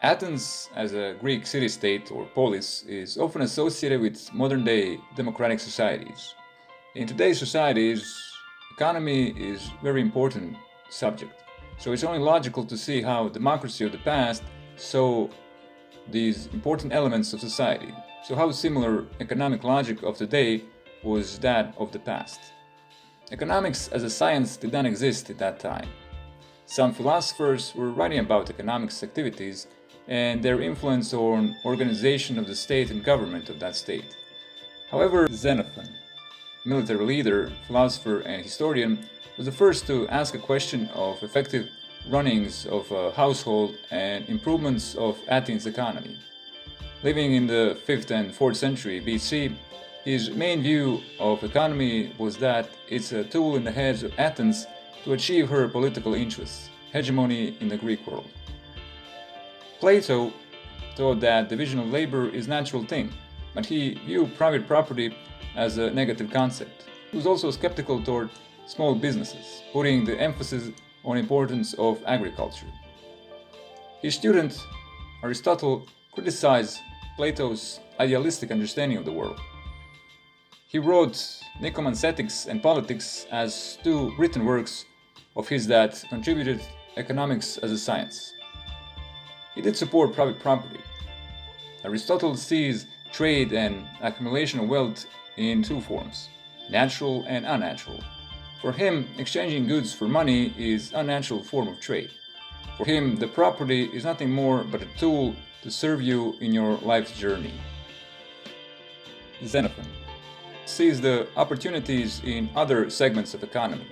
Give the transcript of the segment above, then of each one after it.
Athens, as a Greek city-state or polis, is often associated with modern-day democratic societies. In today's societies, economy is a very important subject. So it's only logical to see how democracy of the past saw these important elements of society. So how similar economic logic of today was that of the past. Economics as a science did not exist at that time. Some philosophers were writing about economics activities and their influence on organization of the state and government of that state. However, Xenophon, military leader, philosopher, and historian, was the first to ask a question of effective runnings of a household and improvements of Athens' economy. Living in the 5th and 4th century BC, his main view of economy was that it's a tool in the hands of Athens to achieve her political interests, hegemony in the Greek world. Plato thought that division of labor is a natural thing, but he viewed private property as a negative concept. He was also skeptical toward small businesses, putting the emphasis on importance of agriculture. His student, Aristotle, criticized Plato's idealistic understanding of the world. He wrote Nicomancetics and Politics as two written works of his that contributed economics as a science. He did support private property. Aristotle sees trade and accumulation of wealth in two forms, natural and unnatural. For him, exchanging goods for money is an unnatural form of trade. For him, the property is nothing more but a tool to serve you in your life's journey. Xenophon sees the opportunities in other segments of economy.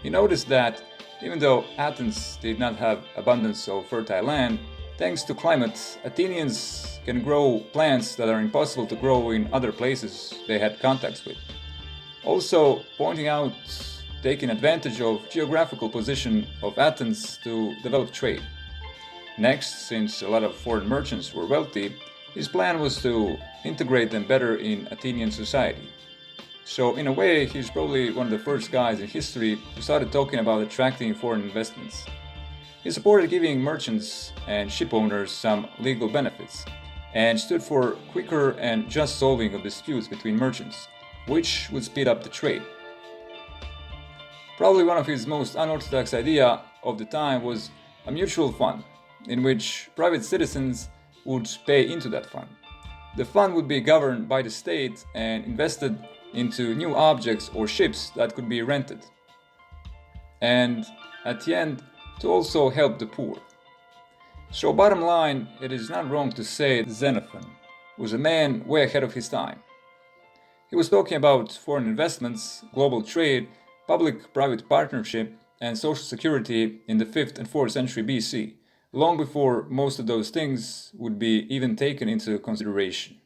He noticed that even though Athens did not have abundance of fertile land, thanks to climate, Athenians can grow plants that are impossible to grow in other places they had contacts with. Also, pointing out taking advantage of geographical position of Athens to develop trade. Next, since a lot of foreign merchants were wealthy, his plan was to integrate them better in Athenian society. So in a way, he's probably one of the first guys in history who started talking about attracting foreign investments. He supported giving merchants and ship owners some legal benefits, and stood for quicker and just solving of disputes between merchants, which would speed up the trade. Probably one of his most unorthodox idea of the time was a mutual fund, in which private citizens would pay into that fund. The fund would be governed by the state and invested into new objects or ships that could be rented. And at the end, to also help the poor. So bottom line, it is not wrong to say Xenophon was a man way ahead of his time. He was talking about foreign investments, global trade, public-private partnership, and social security in the 5th and 4th century BC, long before most of those things would be even taken into consideration.